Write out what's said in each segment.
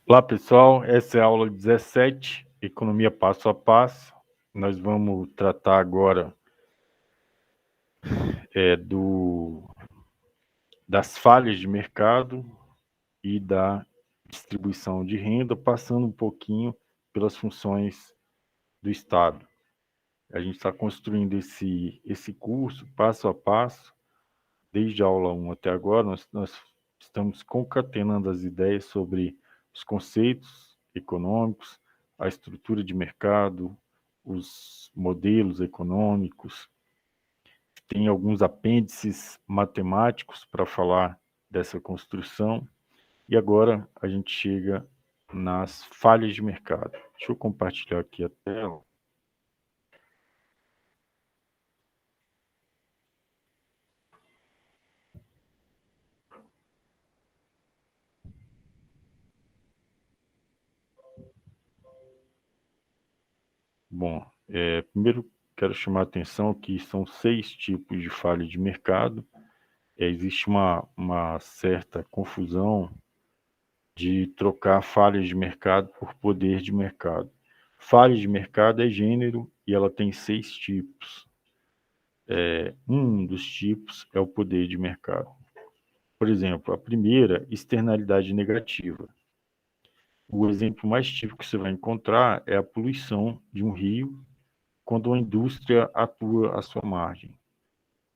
Olá, pessoal. Essa é a aula 17, Economia Passo a Passo. Nós vamos tratar agora das falhas de mercado e da distribuição de renda, passando um pouquinho pelas funções do Estado. A gente está construindo esse curso passo a passo, desde a aula 1 até agora. Nós estamos concatenando as ideias sobre os conceitos econômicos, a estrutura de mercado, os modelos econômicos. Tem alguns apêndices matemáticos para falar dessa construção. E agora a gente chega nas falhas de mercado. Deixa eu compartilhar aqui a tela. Bom, primeiro quero chamar a atenção que são 6 tipos de falha de mercado. Existe uma certa confusão de trocar falhas de mercado por poder de mercado. Falha de mercado é gênero e ela tem 6 tipos. Um dos tipos é o poder de mercado. Por exemplo, a primeira, externalidade negativa. O exemplo mais típico que você vai encontrar é a poluição de um rio quando a indústria atua à sua margem.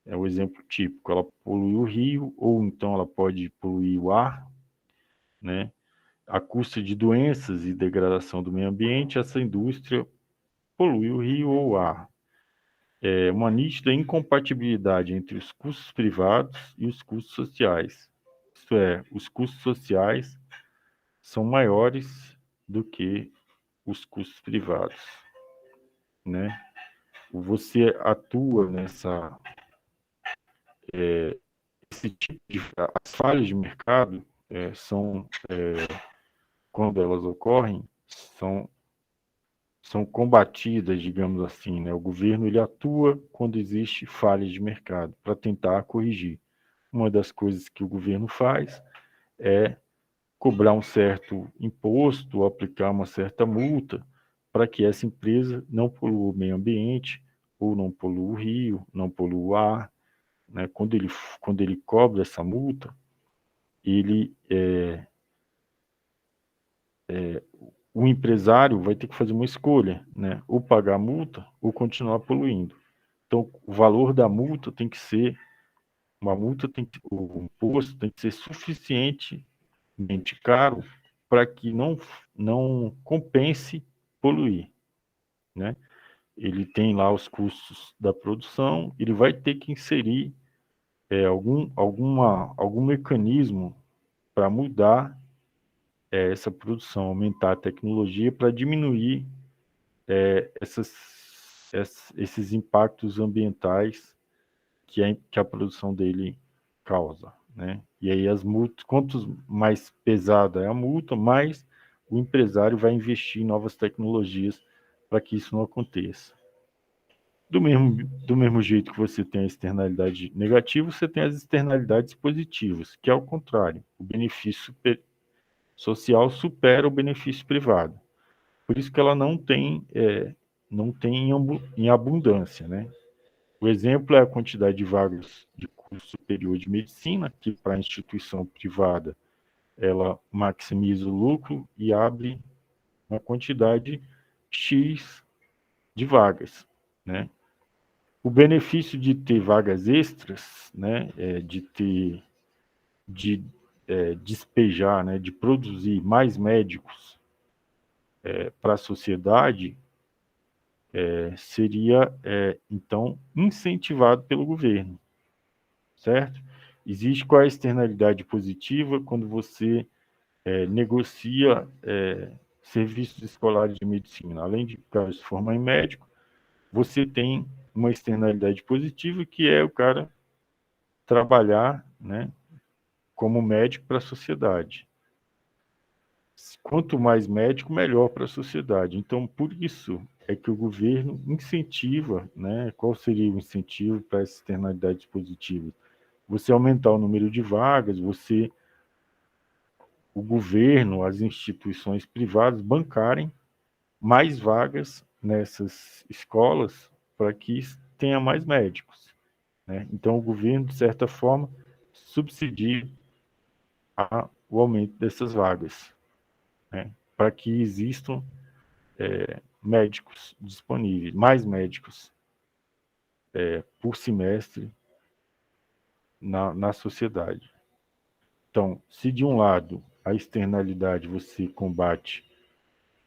É o exemplo típico. Ela polui o rio, ou então ela pode poluir o ar, né? À custa de doenças e degradação do meio ambiente, essa indústria polui o rio ou o ar. É uma nítida incompatibilidade entre os custos privados e os custos sociais. Isto é, os custos sociais são maiores do que os custos privados, né? Você atua esse tipo de as falhas de mercado são quando elas ocorrem são são combatidas, digamos assim, né? O governo ele atua quando existe falhas de mercado para tentar corrigir. Uma das coisas que o governo faz é cobrar um certo imposto, ou aplicar uma certa multa para que essa empresa não polua o meio ambiente, ou não polua o rio, não polua o ar, né? Quando ele cobra essa multa, ele o empresário vai ter que fazer uma escolha, né? Ou pagar a multa ou continuar poluindo. Então, o valor da multa tem que ser o imposto tem que ser suficientemente caro para que não compense poluir, né? Ele tem lá os custos da produção, ele vai ter que inserir algum mecanismo para mudar essa produção, aumentar a tecnologia para diminuir esses impactos ambientais que a produção dele causa, né? E aí as multas, quanto mais pesada é a multa, mais o empresário vai investir em novas tecnologias para que isso não aconteça. Do mesmo jeito que você tem a externalidade negativa, você tem as externalidades positivas, que é o contrário. O benefício social supera o benefício privado. Por isso que ela não tem em abundância, né? O exemplo é a quantidade de vagas de curso superior de medicina, que para a instituição privada ela maximiza o lucro e abre uma quantidade X de vagas, né? O benefício de ter vagas extras, né, de despejar, né, de produzir mais médicos para a sociedade, seria, então, incentivado pelo governo, certo? Existe qual é a externalidade positiva quando você negocia serviços escolares de medicina. Além de cara, se formar em médico, você tem uma externalidade positiva que é o cara trabalhar, né, como médico para a sociedade. Quanto mais médico, melhor para a sociedade. Então, por isso é que o governo incentiva, né? Qual seria o incentivo para essas externalidades positivas? Você aumentar o número de vagas, você o governo, as instituições privadas bancarem mais vagas nessas escolas para que tenha mais médicos, né? Então, o governo, de certa forma, subsidia o aumento dessas vagas, né? Para que existam médicos disponíveis, mais médicos por semestre na sociedade. Então, se de um lado a externalidade você combate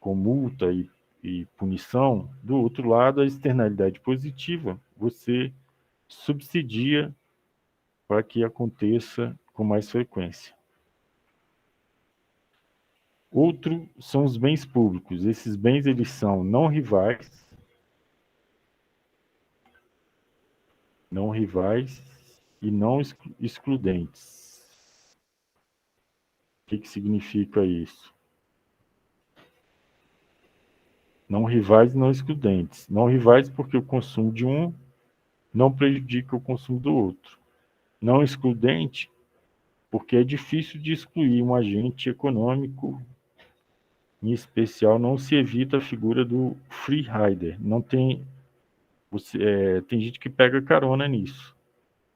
com multa e punição, do outro lado a externalidade positiva você subsidia para que aconteça com mais frequência. Outro são os bens públicos. Esses bens eles são não rivais e não excludentes. O que significa isso? Não rivais e não excludentes. Não rivais porque o consumo de um não prejudica o consumo do outro. Não excludente porque é difícil de excluir um agente econômico, em especial não se evita a figura do free rider. Não tem tem gente que pega carona nisso,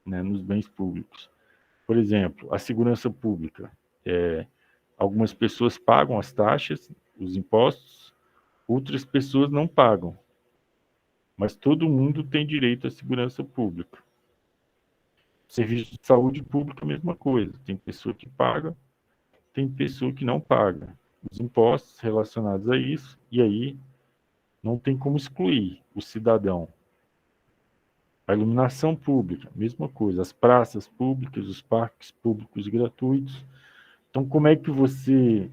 né, nos bens públicos. Por exemplo, a segurança pública. Algumas pessoas pagam as taxas, os impostos, outras pessoas não pagam. Mas todo mundo tem direito à segurança pública. Serviço de saúde pública, a mesma coisa. Tem pessoa que paga, tem pessoa que não paga. Os impostos relacionados a isso, e aí não tem como excluir o cidadão. A iluminação pública, mesma coisa. As praças públicas, os parques públicos gratuitos. Então, como é que você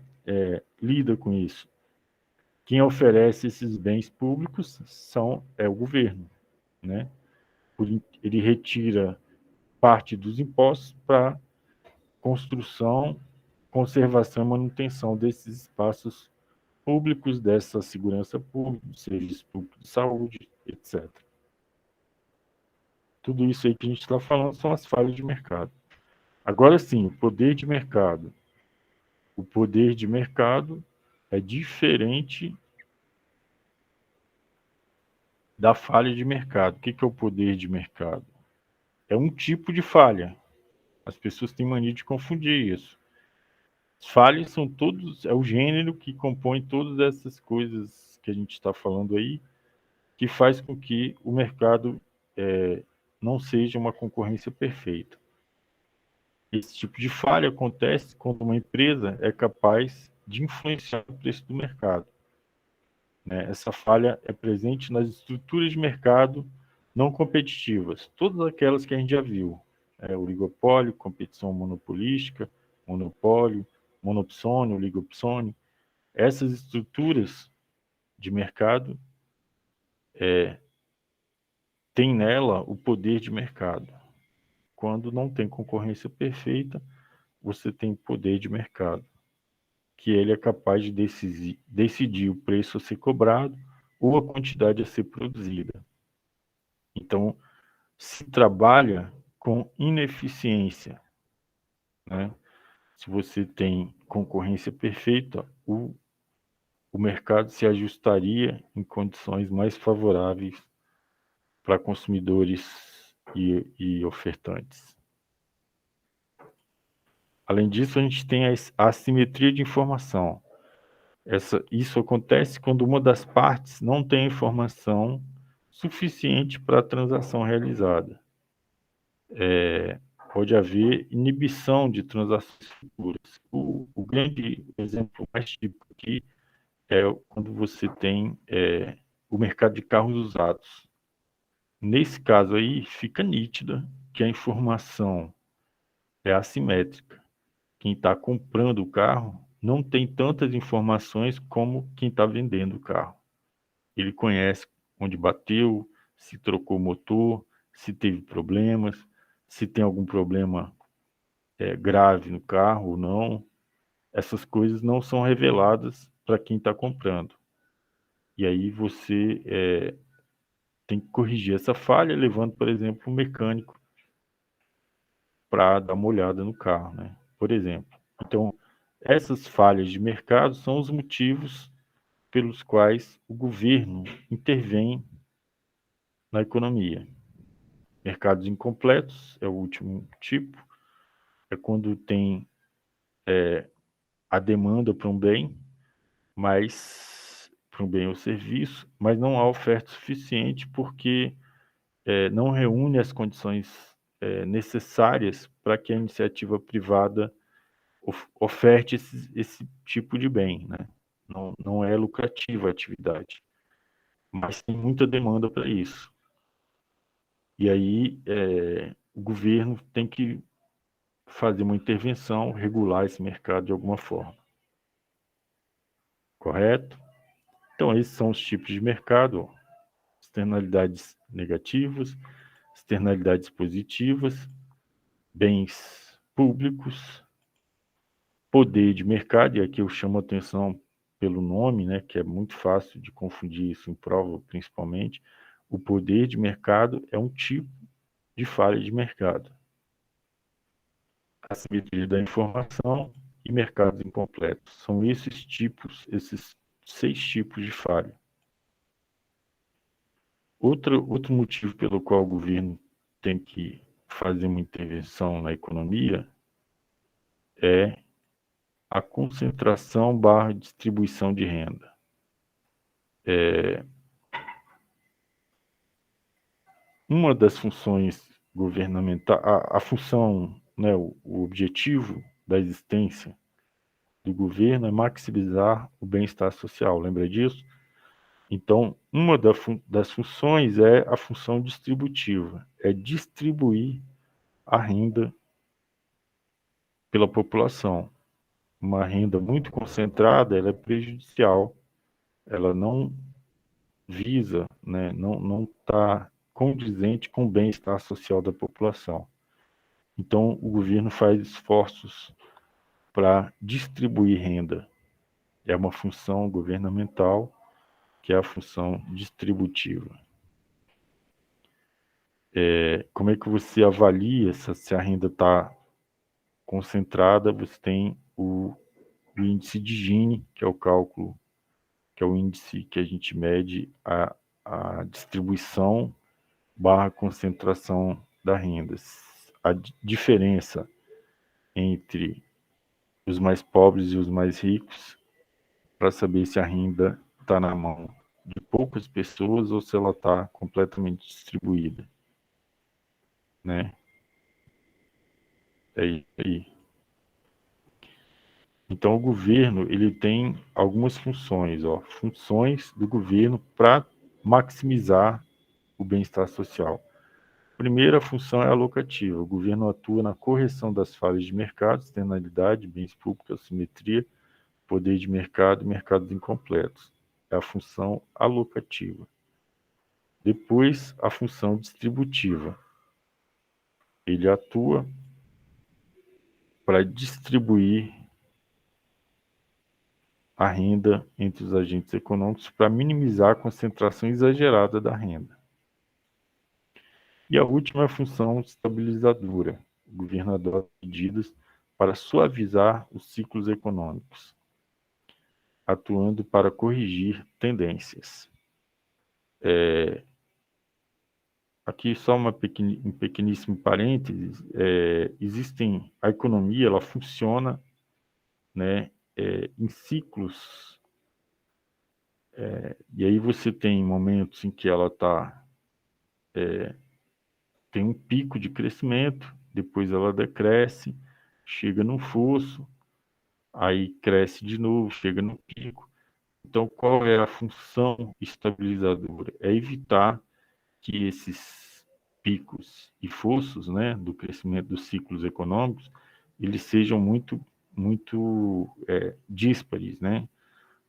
lida com isso? Quem oferece esses bens públicos é o governo, né? Ele retira parte dos impostos para construção, conservação e manutenção desses espaços públicos, dessa segurança pública, do serviço público de saúde, etc. Tudo isso aí que a gente está falando são as falhas de mercado. Agora sim, o poder de mercado. O poder de mercado é diferente da falha de mercado. O que é o poder de mercado? É um tipo de falha. As pessoas têm mania de confundir isso. As falhas são todos, é o gênero que compõe todas essas coisas que a gente está falando aí, que faz com que o mercado não seja uma concorrência perfeita. Esse tipo de falha acontece quando uma empresa é capaz de influenciar o preço do mercado, né? Essa falha é presente nas estruturas de mercado não competitivas, todas aquelas que a gente já viu. Oligopólio, competição monopolística, monopólio, monopsônio, oligopsônio. Essas estruturas de mercado têm nela o poder de mercado. Quando não tem concorrência perfeita, você tem poder de mercado, que ele é capaz de decidir o preço a ser cobrado ou a quantidade a ser produzida. Então, se trabalha com ineficiência, né? Se você tem concorrência perfeita, o mercado se ajustaria em condições mais favoráveis para consumidores e ofertantes. Além disso, a gente tem a assimetria de informação. Isso acontece quando uma das partes não tem informação suficiente para a transação realizada. Pode haver inibição de transações futuras. O grande exemplo mais típico aqui é quando você tem o mercado de carros usados. Nesse caso aí, fica nítida que a informação é assimétrica. Quem está comprando o carro não tem tantas informações como quem está vendendo o carro. Ele conhece onde bateu, se trocou o motor, se teve problemas, se tem algum problema grave no carro ou não. Essas coisas não são reveladas para quem está comprando. E aí você tem que corrigir essa falha, levando, por exemplo, um mecânico para dar uma olhada no carro, né? Por exemplo. Então, Essas falhas de mercado são os motivos pelos quais o governo intervém na economia. Mercados incompletos é o último tipo, é quando tem a demanda para um bem, mas para um bem ou serviço, mas não há oferta suficiente porque não reúne as condições necessárias para que a iniciativa privada oferte esse tipo de bem, né? Não é lucrativa a atividade, mas tem muita demanda para isso. E aí o governo tem que fazer uma intervenção, regular esse mercado de alguma forma. Correto? Então, esses são os tipos de mercado: ó. Externalidades negativas, externalidades positivas, bens públicos, poder de mercado, e aqui eu chamo a atenção pelo nome, né, que é muito fácil de confundir isso em prova, principalmente. O poder de mercado é um tipo de falha de mercado. Assimetria da informação e mercados incompletos. São esses tipos, esses 6 tipos de falha. Outro motivo pelo qual o governo tem que fazer uma intervenção na economia é a concentração barra distribuição de renda. Uma das funções governamentais, a função, né, o objetivo da existência do governo é maximizar o bem-estar social, lembra disso? Então, uma das funções é a função distributiva, é distribuir a renda pela população. Uma renda muito concentrada, ela é prejudicial, ela não visa, né, não está condizente com o bem-estar social da população. Então, o governo faz esforços para distribuir renda. É uma função governamental, que é a função distributiva. Como é que você avalia se a renda está concentrada? Você tem o índice de Gini, que é o cálculo, que é o índice que a gente mede a distribuição barra concentração da renda. A diferença entre os mais pobres e os mais ricos, para saber se a renda está na mão de poucas pessoas ou se ela está completamente distribuída, né? É aí. Então, o governo ele tem algumas funções, ó, funções do governo para maximizar o bem-estar social. Primeira função é alocativa. O governo atua na correção das falhas de mercado, externalidade, bens públicos, assimetria, poder de mercado e mercados incompletos. É a função alocativa. Depois, a função distributiva. Ele atua para distribuir a renda entre os agentes econômicos para minimizar a concentração exagerada da renda. E a última é a função estabilizadora. O governo adota medidas para suavizar os ciclos econômicos, atuando para corrigir tendências. Aqui só um pequeníssimo parênteses. A economia ela funciona, né, em ciclos, e aí você tem momentos em que ela tem um pico de crescimento, depois ela decresce, chega num fosso, aí cresce de novo, chega no pico. Então, qual é a função estabilizadora? É evitar que esses picos e fossos, né, do crescimento dos ciclos econômicos, eles sejam muito díspares, né?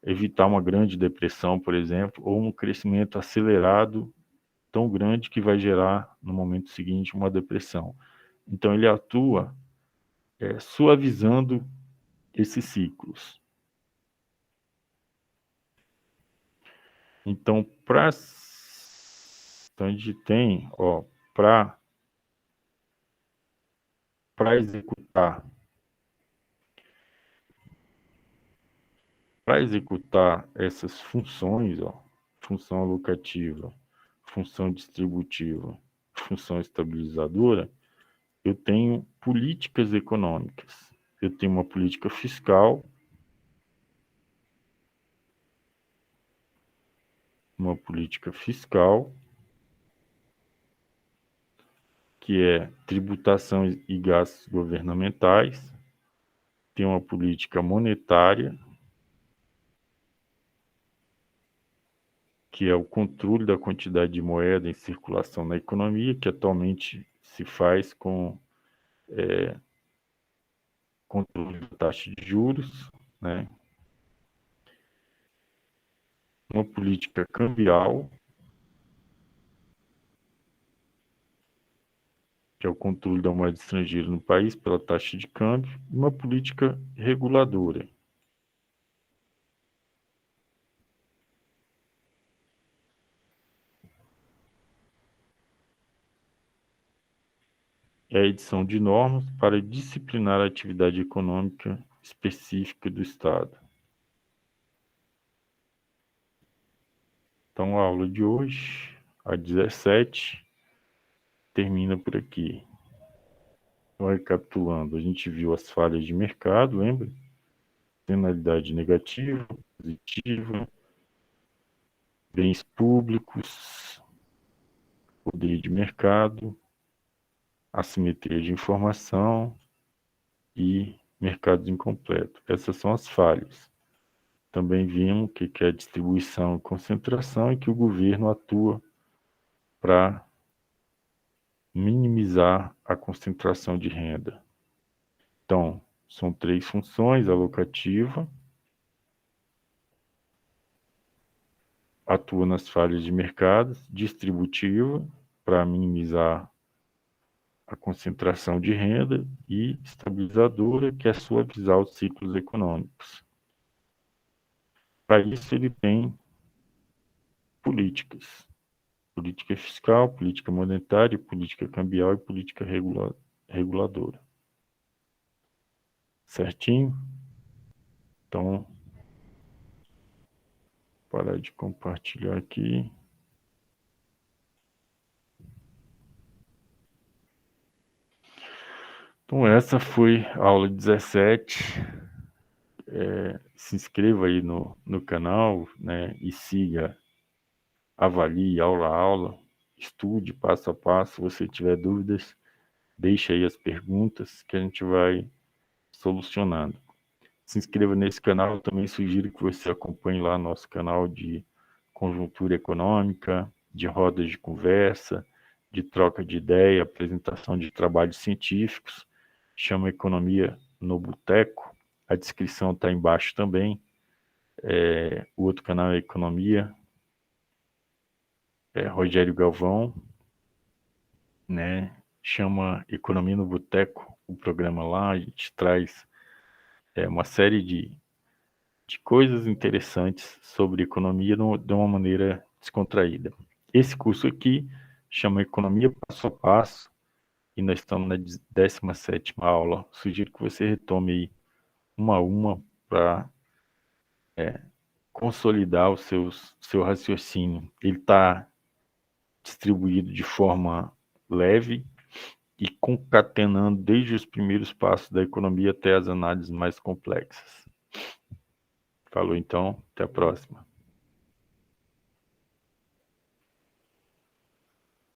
Evitar uma grande depressão, por exemplo, ou um crescimento acelerado tão grande que vai gerar, no momento seguinte, uma depressão. Então, ele atua suavizando esses ciclos. Então, então a gente tem, ó, para executar Para executar essas funções, ó, função alocativa, função distributiva, função estabilizadora, eu tenho políticas econômicas. Eu tenho uma política fiscal, que é tributação e gastos governamentais, tem uma política monetária, que é o controle da quantidade de moeda em circulação na economia, que atualmente se faz com controle da taxa de juros, né? Uma política cambial, que é o controle da moeda estrangeira no país pela taxa de câmbio, e uma política reguladora. É a edição de normas para disciplinar a atividade econômica específica do Estado. Então, a aula de hoje, a 17, termina por aqui. Então, recapitulando, a gente viu as falhas de mercado, lembra? Penalidade negativa, positiva, bens públicos, poder de mercado, assimetria de informação e mercados incompletos. Essas são as falhas. Também vimos que é a distribuição e concentração e que o governo atua para minimizar a concentração de renda. Então, são 3 funções: alocativa, atua nas falhas de mercado, distributiva, para minimizar a concentração de renda, e estabilizadora, que é suavizar os ciclos econômicos. Para isso, ele tem políticas: política fiscal, política monetária, política cambial e política reguladora. Certinho? Então, parar de compartilhar aqui. Então, essa foi a aula 17. Se inscreva aí no canal, né, e siga, avalie aula a aula, estude passo a passo. Se você tiver dúvidas, deixe aí as perguntas que a gente vai solucionando. Se inscreva nesse canal. Eu também sugiro que você acompanhe lá nosso canal de conjuntura econômica, de rodas de conversa, de troca de ideia, apresentação de trabalhos científicos. Chama Economia no Boteco. A descrição está embaixo também. O outro canal é Economia, Rogério Galvão, né? Chama Economia no Boteco, o programa lá. A gente traz uma série de coisas interessantes sobre economia de uma maneira descontraída. Esse curso aqui chama Economia Passo a Passo e nós estamos na 17ª aula. Sugiro que você retome aí uma a uma para consolidar seu raciocínio. Ele está distribuído de forma leve e concatenando desde os primeiros passos da economia até as análises mais complexas. Falou então, até a próxima.